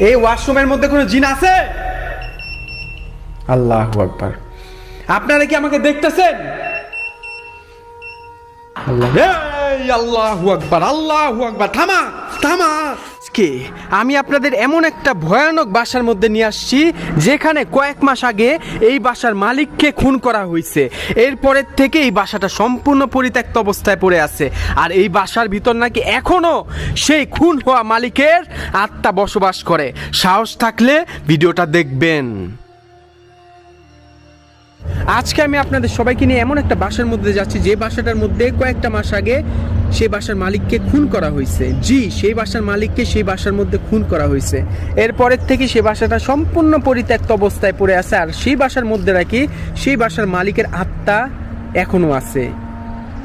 এই ওয়াশরুমের মধ্যে কোনো জিন আছে? আল্লাহু আকবার। আপনারা কি আমাকে দেখতেছেন? আল্লাহু আকবার, আল্লাহু আকবার। থামা থামা। আমি আপনাদের এমন একটা ভয়ানক বাসার মধ্যে নিয়ে আসছি যেখানে কয়েক মাস আগে এই বাসার মালিককে খুন করা হয়েছে। এরপরের থেকে এই বাসাটা সম্পূর্ণ পরিত্যক্ত অবস্থায় পড়ে আছে। আর এই বাসার ভিতর নাকি এখনো সেই খুন হওয়া মালিকের আত্মা বসবাস করে। সাহস থাকলে ভিডিওটা দেখবেন। আজকে আমি আপনাদের সবাইকে নিয়ে এমন একটা বাসার মধ্যে যাচ্ছি যে বাসাটার মধ্যে কয়েকটা মাস আগে সেই বাসার মালিককে খুন করা হয়েছে। জি, সেই বাসার মালিককে সেই বাসার মধ্যে খুন করা হয়েছে। এরপরের থেকে সেই বাসাটা সম্পূর্ণ পরিত্যক্ত অবস্থায় পড়ে আছে। আর সেই বাসার মধ্যে নাকি সেই বাসার মালিকের আত্মা এখনো আছে।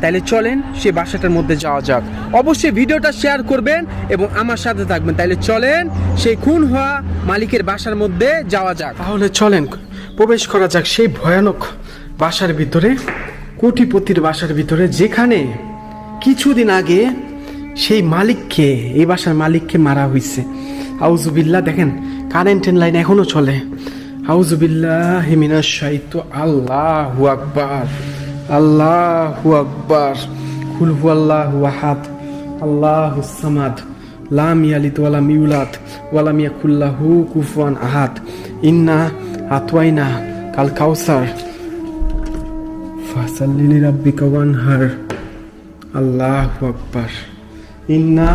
তাইলে চলেন সেই বাসাটার মধ্যে যাওয়া যাক। অবশ্যই ভিডিওটা শেয়ার করবেন এবং আমার সাথে থাকবেন। তাইলে চলেন সেই খুন হওয়া মালিকের বাসার মধ্যে যাওয়া যাক। তাহলে চলেন প্রবেশ করা যাক সেই ভয়ানক বাসার ভিতরে, কোটিপতির বাসার ভিতরে, যেখানে কিছুদিন আগে সেই মালিককে, এই বাসার মালিককে মারা হয়েছে। আউযুবিল্লাহ। দেখেন কারেন্টের লাইন এখনো চলে। আউযুবিল্লাহি মিনাশ শাইতানির। আল্লাহু আকবার, আল্লাহু আকবার। কুল হুয়াল্লাহু আহাদ, আল্লাহুস সামাদ, লাম ইয়ালিদ ওয়া লাম ইউলাদ ওয়া লাম ইয়াকুল লাহু কুফুয়ান আহাদ। ইন্না আতওয়াইনা কাল কাউসার ফাসাল্লি লিরাব্বিকা ওয়ানহার। আল্লাহু আকবার। ইন্না,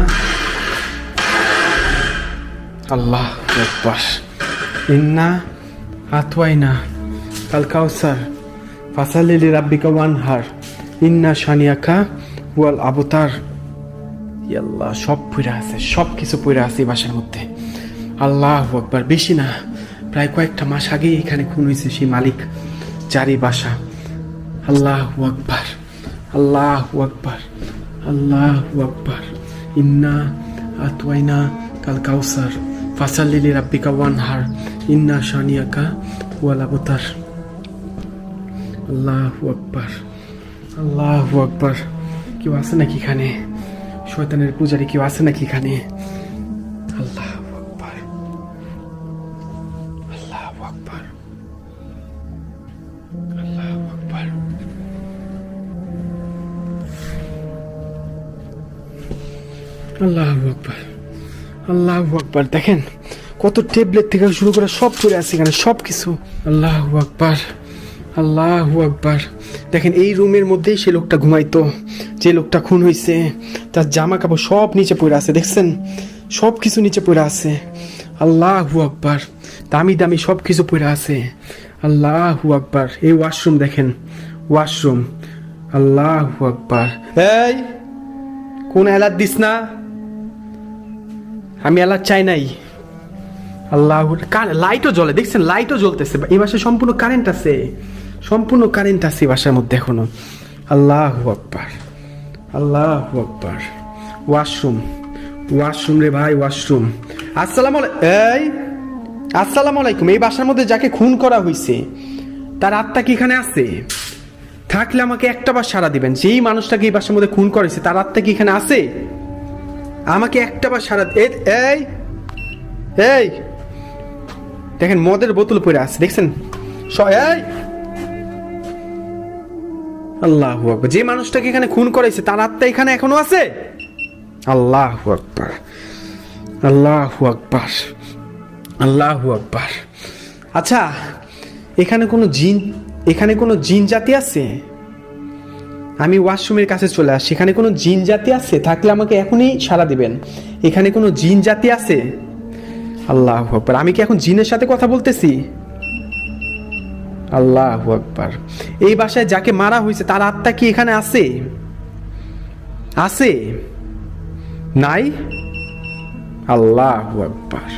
আল্লাহু আকবার। ইন্না আতওয়াইনা কাল কাউসার ফাসাল্লি লিরাব্বিকা ওয়ানহার। ইন্না শানিয়াকা ওয়াল আবতার। আল্লাহ, সব পড়ে আছে, সব কিছু পড়ে আছে এই বাসার মধ্যে। আল্লাহু আকবার। বেশি না, প্রায় কয়েকটা মাস আগে এখানে খুন হয়েছে সেই মালিক, যার এই বাসা। আল্লাহু আকবার, আল্লাহু আকবার, আল্লাহু আকবার। ইন্না আতওয়াইনা কাল কাউসার ফাসাল্লি লিরাব্বিকা ওয়ানহার। ইন্না শানিয়াকা ওয়াল আবতার। আল্লাহু আকবার, আল্লাহু আকবার। কেউ আছে নাকি এখানে? শয়তানের পূজারী কেউ আছে নাকি এখানে? আল্লাহু আকবার, আল্লাহু আকবার, আল্লাহু আকবার। আল্লাহু আকবার, আল্লাহু আকবার। দেখেন কত ট্যাবলেট থেকে শুরু করে সব পড়ে আছে এখানে, সব কিছু। আল্লাহু আকবার, আল্লাহু আকবার। দেখেন এই রুমের মধ্যেই সে লোকটা ঘুমাইতো, যে লোকটা খুন হয়েছে। তার জামা কাপড় সব নিচে পড়ে আছে, দেখছেন? সব কিছু নিচে পড়ে আছে। আল্লাহু আকবার। দামি দামি সব কিছু পড়ে আছে। আল্লাহু আকবার। এই ওয়াশরুম দেখেন, ওয়াশরুম। আল্লাহু আকবার। এই কোন এলাদ দিস না? আমি এলাদ চাই নাই। আল্লাহ, লাইটও জ্বলে, দেখছেন? লাইটও জ্বলতেছে। এই বাসায় সম্পূর্ণ কারেন্ট আছে, সম্পূর্ণ কারেন্ট আছে বাসার মধ্যে এখনো। আল্লাহু আকবার, আল্লাহু আকবার। ওয়াশরুম, ওয়াশরুম রে ভাই, ওয়াশরুম। আসসালামু আলাইকুম। এই বাসার মধ্যে যাকে খুন করা হয়েছে তার আত্মা কি এখানে আছে? থাকলে আমাকে একটা বার সাড়া দিবেন। যেই মানুষটাকে এই বাসার মধ্যে খুন করেছে তার আত্মা কি এখানে আছে? আমাকে একটা বার সাড়া। এই এই দেখেন মদের বোতল পড়ে আছে, দেখছেন? আল্লাহু আকবার। যে মানুষটাকে এখানে খুন করেছে তার আত্মা এখানে এখনো আছে? আল্লাহু আকবার, আল্লাহু আকবার, আল্লাহু আকবার। আচ্ছা, এখানে কোনো জিন জাতি আছে? আমি ওয়াশরুমের কাছে চলে আসছি। এখানে কোনো জিন জাতি আছে? থাকলে আমাকে এখনই সাড়া দিবেন। এখানে কোনো জিন জাতি আছে? আল্লাহু আকবার। আমি কি এখন জিনের সাথে কথা বলতেছি? আল্লাহু আকবার। এই বাসায় যাকে মারা হয়েছে তার আত্মা কি এখানে আছে? আছে? নাই? আল্লাহু আকবার,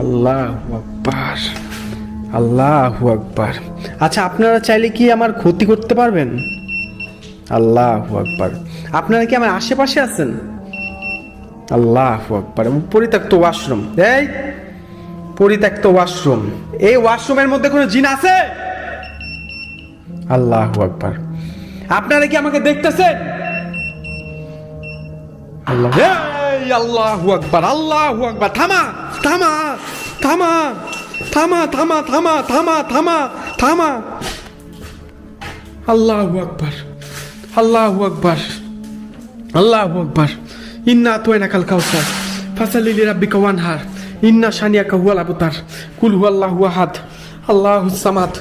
আল্লাহু আকবার, আল্লাহু আকবার। আচ্ছা, আপনারা চাইলে কি আমার ক্ষতি করতে পারবেন? আল্লাহু আকবার। আপনারা কি আমার আশেপাশে আছেন? আল্লাহু আকবার। পরিত্যক্ত ওয়াশরুম, এই পরিত্যক্ত ওয়াশরুম। এই ওয়াশরুমের মধ্যে কোনো জিন আছে? আল্লাহু আকবার। আপনারা কি আমাকে দেখতেছেন? আল্লাহ, এই আল্লাহু আকবার, আল্লাহু আকবার। থামা থামা থামা থামা থামা থামা থামা থামা থামা। আল্লাহু আকবার, আল্লাহু আকবার, আল্লাহু আকবার। ইন্না আতওয়াইনাকাল কাউসার ফাসাল্লি লিরাব্বিকা ওয়ানহার ইন্না শানিয়াকা হুয়াল আবতার কুল হুয়াল্লাহু আহাদ আল্লাহুস সামাদ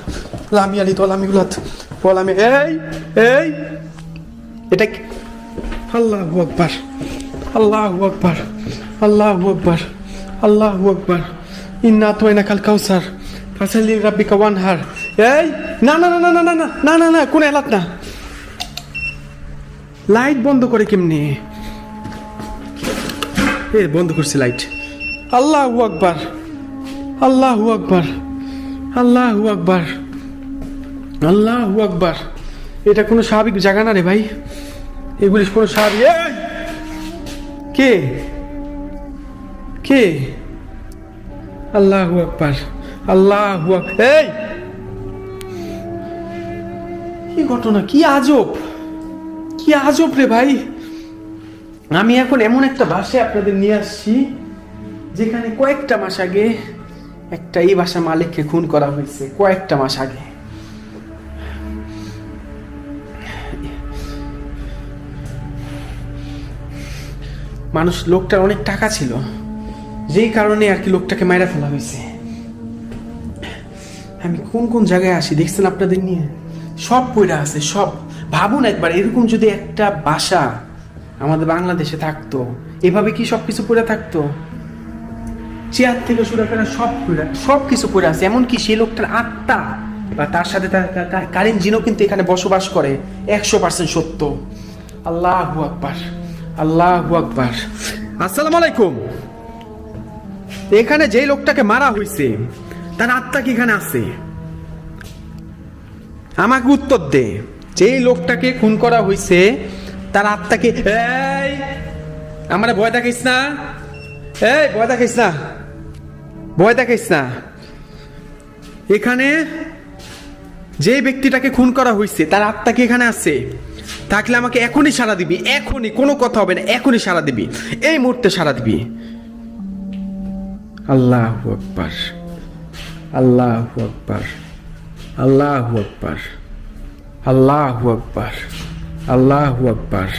লাম ইয়ালিদ ওয়া লাম ইউলাদ ওয়া লাম এই এটা কি? আল্লাহু আকবার, আল্লাহু আকবার, আল্লাহু আকবার, আল্লাহু আকবার। ইন্না আতওয়াইনাকাল কাউসার ফাসাল্লি লিরাব্বিকা ওয়ানহার। এই না না না না না না না না না, কোন এলাত না। লাইট বন্ধ করে কেমনে? বন্ধ করছি লাইট। আল্লাহু আকবার, আল্লাহু আকবার, আল্লাহু আকবার, আল্লাহু আকবার। এটা কোনো স্বাভাবিক জায়গা না রে ভাই, এগুলি কোনো স্বাভাবিক। কে কে? আল্লাহু আকবার, আল্লাহু আকবার। এই কি ঘটনা, কি আজব, কি আজব রে ভাই। আমি এখন এমন একটা বাসায় আপনাদের নিয়ে আসছি যেখানে কয়েকটা মাস আগে একটা এই বাসার মালিককে খুন করা হয়েছে, কয়েকটা মাস আগে। মানুষ, লোকটার অনেক টাকা ছিল, যেই কারণে আর কি লোকটাকে মাইরা ফেলা হয়েছে। আমি কোন কোন জায়গায় আসি দেখছেন আপনাদের নিয়ে, সব পয়রা আছে সব। ভাবুন একবার, এরকম যদি একটা বাসা আমাদের বাংলাদেশে থাকতো, এভাবে কি সবকিছু পড়ে থাকতো? চেয়ার থেকে শুরু করে সব কিছু পড়ে আছে। এমনকি সেই লোকটার আত্মা বা তার সাথে কারেন্ট জিনও কিন্তু এখানে বসবাস করে, 100% সত্য। আল্লাহু আকবার, আল্লাহু আকবার। আসসালামু আলাইকুম। এখানে যে লোকটাকে মারা হয়েছে তার আত্মা কি এখানে আছে? আমাকে উত্তর দে। যেই লোকটাকে খুন করা হয়েছে তার আত্মাকে, এই আমারে ভয় দেখাইস না, এই ভয় দেখাইস না, ভয় দেখাইস না। এখানে যে ব্যক্তিটাকে খুন করা হয়েছে তার আত্মা কি এখানে আছে? থাকলে আমাকে এখনই সাড়া দিবি, এখনই, কোনো কথা হবে না, এখনই সাড়া দিবি, এই মুহূর্তে সাড়া দিবি। আল্লাহু আকবার, আল্লাহু আকবার, আল্লাহু আকবার, আল্লাহু আকবার, আল্লাহু আকবার,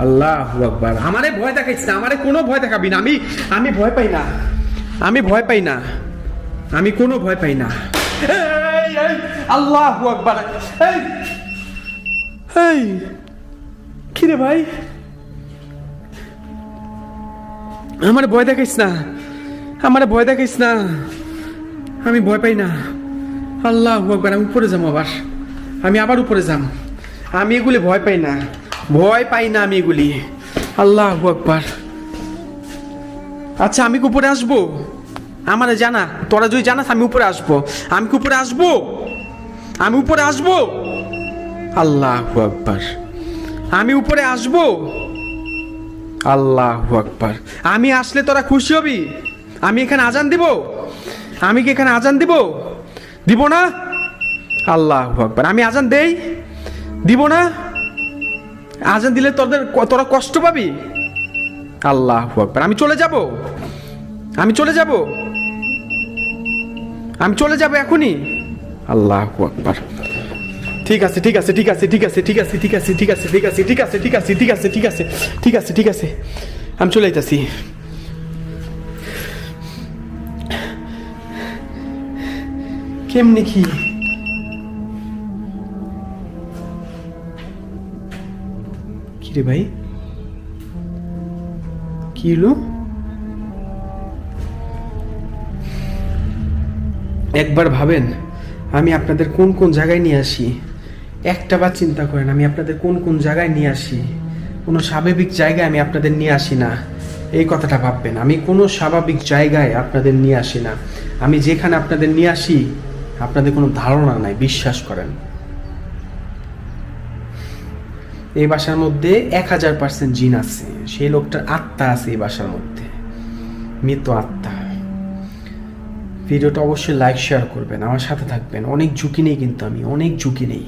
আল্লাহু আকবার। আমারে ভয় দেখাইছ না, আমারে কোনো ভয় দেখাবি না। আমি ভয় পাই না, আমি ভয় পাই না, আমি কোনো ভয় পাই না। আল্লাহু আকবার। এই কি রে ভাই, আমারে ভয় দেখাইছ না, আমারে ভয় দেখাইছ না, আমি ভয় পাই না। আল্লাহু আকবার। আমি উপরে যাবো আবার, আমি আবার উপরে যাম। আমি এগুলি ভয় পাই না, ভয় পাই না আমি এগুলি। আল্লাহু আকবার। আচ্ছা, আমি কি উপরে আসবো? আমারে জানা, তোরা যদি জানাস আমি উপরে আসবো। আমি কি উপরে আসবো? আমি উপরে আসবো? আল্লাহু আকবার। আমি উপরে আসবো? আল্লাহু আকবার। আমি আসলে তোরা খুশি হবি? আমি এখানে আজান দিব? আমি কি এখানে আজান দিব? দিব না? আল্লাহু আকবার। আমি আজান দেই? দিব না? আজান দিলে তোরা কষ্ট পাবি? আল্লাহু আকবার। আমি চলে যাব? আমি চলে যাব? আমি চলে যাব এখনই? আল্লাহু আকবার। ঠিক আছে, ঠিক আছে, ঠিক আছে, ঠিক আছে, ঠিক আছে, ঠিক আছে, ঠিক আছে, ঠিক আছে, ঠিক আছে, ঠিক আছে, ঠিক আছে, ঠিক আছে, ঠিক আছে, ঠিক আছে, আমি চলে যাইতাছি। কেমনি কি? কি রে ভাই, কি হলো? একবার ভাবেন আমি আপনাদের কোন কোন জায়গায় নিয়ে আসি, একটা বার চিন্তা করেন আমি আপনাদের কোন কোন জায়গায় নিয়ে আসি। কোনো স্বাভাবিক জায়গায় আমি আপনাদের নিয়ে আসি না, এই কথাটা ভাববেন। আমি কোনো স্বাভাবিক জায়গায় আপনাদের নিয়ে আসি না। আমি যেখানে আপনাদের নিয়ে আসি আপনাদের কোনো ধারণা নাই, বিশ্বাস করেন। এই বাসার মধ্যে 1000% জিন আছে, সেই লোকটার আত্মা আছে এই বাসার মধ্যে, মৃত আত্মা। ভিডিওটা অবশ্যই লাইক শেয়ার করবেন, আমার সাথে থাকবেন। অনেক ঝুঁকি নেই কিন্তু, আমি অনেক ঝুঁকি নেই।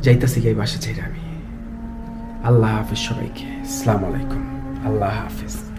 যাইতাছি এই বাসা ছেড়ে আমি। আল্লাহ হাফিজ সবাইকে। আসসালামু আলাইকুম। আল্লাহ হাফিজ।